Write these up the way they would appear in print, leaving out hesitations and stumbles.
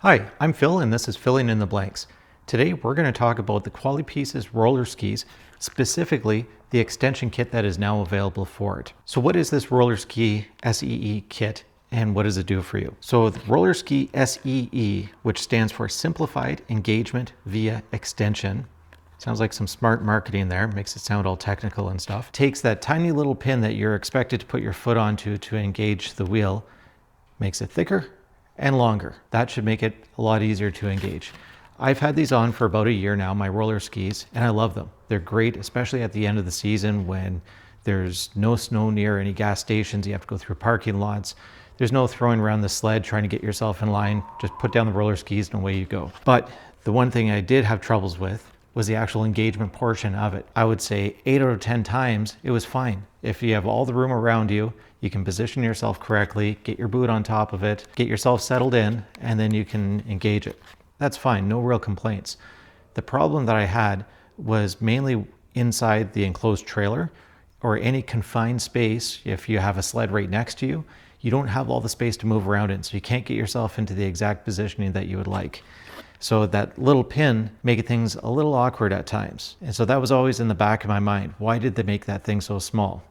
Hi, I'm Phil and this is Filling in the Blanks. Today we're going to talk about the Qualipieces Rollerskis, specifically the extension kit that is now available for it. So what is this Rollerski SEE kit and what does it do for you? So the Rollerski SEE, which stands for Simplified Engagement Via Extension, sounds like some smart marketing there, makes it sound all technical and stuff, takes that tiny little pin that you're expected to put your foot onto to engage the wheel, makes it thicker and longer. That should make it a lot easier to engage. I've had these on for about a year now, my roller skis, and I love them. They're great, especially at the end of the season when there's no snow near any gas stations. You have to go through parking lots. There's no throwing around the sled trying to get yourself in line. Just put down the roller skis and away you go. But the one thing I did have troubles with was the actual engagement portion of it. I would say 8 out of 10 times it was fine. If you have all the room around you, you can position yourself correctly, get your boot on top of it, get yourself settled in, and then you can engage it. That's fine, no real complaints. The problem that I had was mainly inside the enclosed trailer or any confined space. If you have a sled right next to you, you don't have all the space to move around in, so you can't get yourself into the exact positioning that you would like. So that little pin made things a little awkward at times. And so that was always in the back of my mind. Why did they make that thing so small?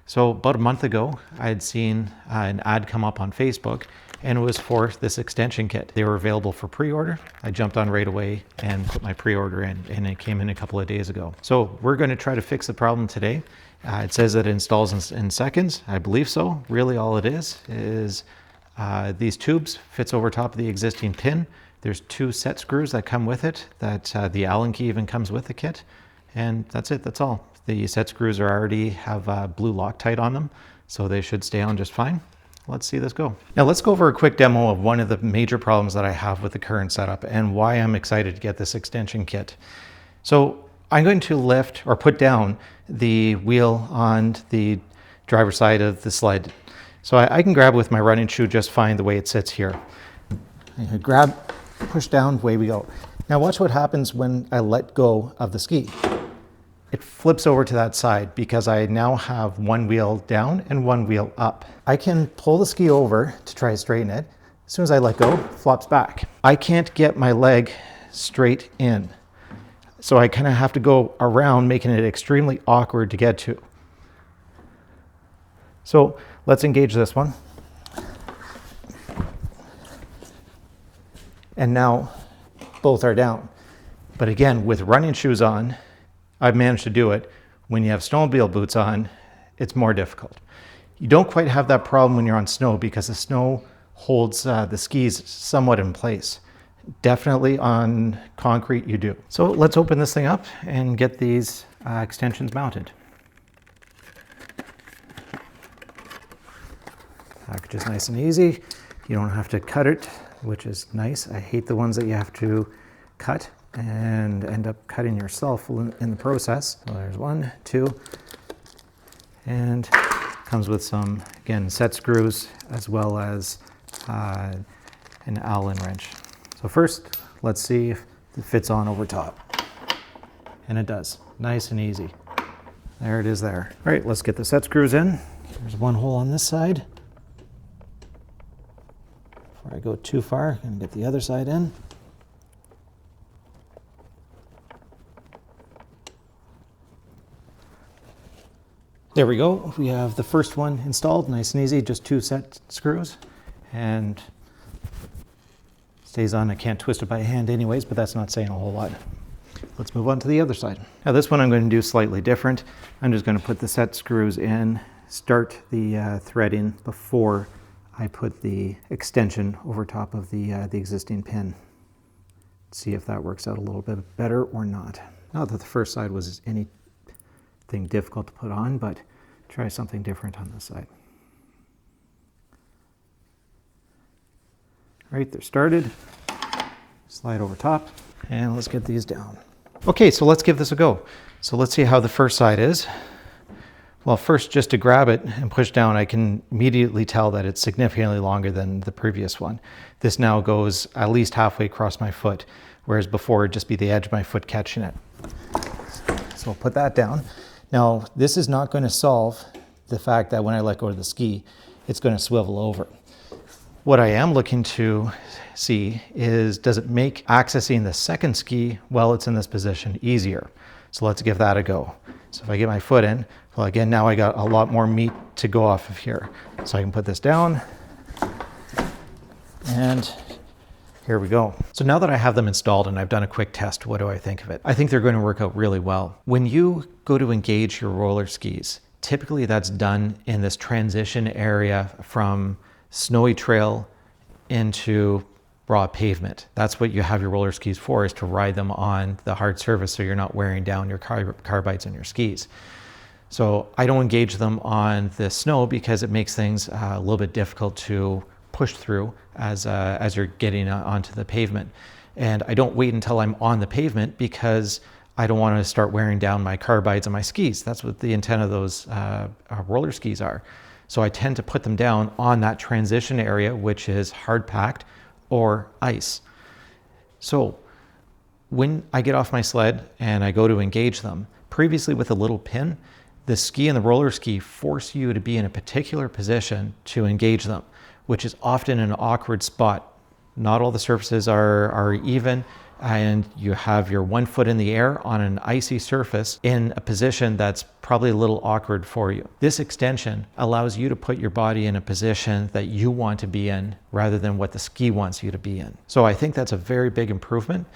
So about a month ago, I had seen an ad come up on Facebook, and it was for this extension kit. They were available for pre-order. I jumped on right away and put my pre-order in, and it came in a couple of days ago. So we're going to try to fix the problem today. It says that it installs in seconds. I believe so. Really all it is these tubes fits over top of the existing pin. There's 2 set screws that come with it, that the Allen key even comes with the kit. And that's it, that's all. The set screws already have blue Loctite on them, so they should stay on just fine. Let's see this go. Now let's go over a quick demo of one of the major problems that I have with the current setup and why I'm excited to get this extension kit. So I'm going to lift or put down the wheel on the driver's side of the sled. So I can grab with my running shoe just fine the way it sits here. I grab, push down, away we go. Now watch what happens when I let go of the ski. It flips over to that side because I now have one wheel down and one wheel up. I can pull the ski over to try to straighten it. As soon as I let go, it flops back. I can't get my leg straight in. So I kind of have to go around, making it extremely awkward to get to. So let's engage this one. And now both are down. But again, with running shoes on, I've managed to do it. When you have snowmobile boots on, it's more difficult. You don't quite have that problem when you're on snow because the snow holds the skis somewhat in place. Definitely on concrete you do. So let's open this thing up and get these extensions mounted. Package is nice and easy. You don't have to cut it, which is nice. I hate the ones that you have to cut and end up cutting yourself in the process. So there's 1, 2, and comes with some, again, set screws as well as an Allen wrench. So first, let's see if it fits on over top. And it does, nice and easy. There it is there. All right, let's get the set screws in. There's one hole on this side. Before I go too far, I'm gonna get the other side in. There we go. We have the first one installed, nice and easy, just 2 set screws, and stays on. I can't twist it by hand anyways, but that's not saying a whole lot. Let's move on to the other side. Now this one I'm going to do slightly different. I'm just going to put the set screws in, start the threading before I put the extension over top of the existing pin. See if that works out a little bit better or not. Not that the first side was anything difficult to put on, but try something different on this side. All right, they're started. Slide over top, and let's get these down. Okay, so let's give this a go. So let's see how the first side is. Well, first, just to grab it and push down, I can immediately tell that it's significantly longer than the previous one. This now goes at least halfway across my foot, whereas before it'd just be the edge of my foot catching it. So I'll put that down. Now, this is not going to solve the fact that when I let go of the ski, it's going to swivel over. What I am looking to see is, does it make accessing the second ski while it's in this position easier? So let's give that a go. So if I get my foot in, well, again, now I got a lot more meat to go off of here. So I can put this down, and here we go. So now that I have them installed and I've done a quick test, what do I think of it? I think they're going to work out really well. When you go to engage your roller skis, typically that's done in this transition area from snowy trail into raw pavement. That's what you have your roller skis for, is to ride them on the hard surface so you're not wearing down your carbides and your skis. So I don't engage them on the snow because it makes things a little bit difficult to push through as you're getting onto the pavement. And I don't wait until I'm on the pavement because I don't want to start wearing down my carbides and my skis. That's what the intent of those roller skis are. So I tend to put them down on that transition area, which is hard packed or ice. So when I get off my sled and I go to engage them, previously with a little pin, the ski and the roller ski force you to be in a particular position to engage them, which is often an awkward spot. Not all the surfaces are even, and you have your 1 foot in the air on an icy surface in a position that's probably a little awkward for you. This extension allows you to put your body in a position that you want to be in rather than what the ski wants you to be in. So I think that's a very big improvement.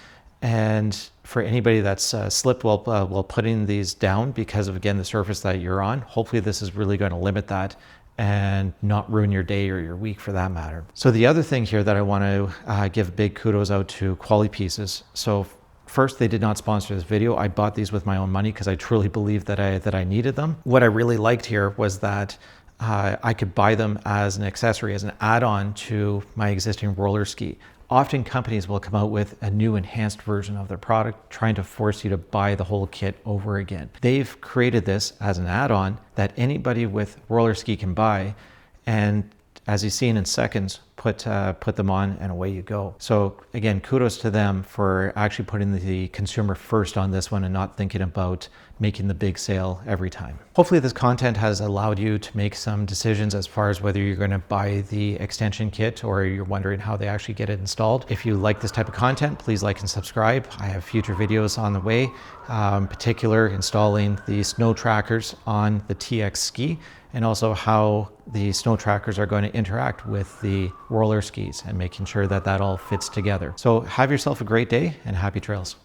And for anybody that's slipped while putting these down because of, again, the surface that you're on, hopefully this is really going to limit that and not ruin your day or your week for that matter. So the other thing here that I want to give big kudos out to Qualipieces. So first, they did not sponsor this video. I bought these with my own money because I truly believed that I needed them. What I really liked here was that I could buy them as an accessory, as an add-on to my existing roller ski. Often companies will come out with a new enhanced version of their product, trying to force you to buy the whole kit over again. They've created this as an add-on that anybody with roller ski can buy, and as you've seen in seconds, put them on and away you go. So again, kudos to them for actually putting the consumer first on this one and not thinking about making the big sale every time. Hopefully this content has allowed you to make some decisions as far as whether you're going to buy the extension kit or you're wondering how they actually get it installed. If you like this type of content, please like and subscribe. I have future videos on the way, in particular installing the snow trackers on the TX ski, and also how the snow trackers are going to interact with the roller skis and making sure that that all fits together. So have yourself a great day and happy trails.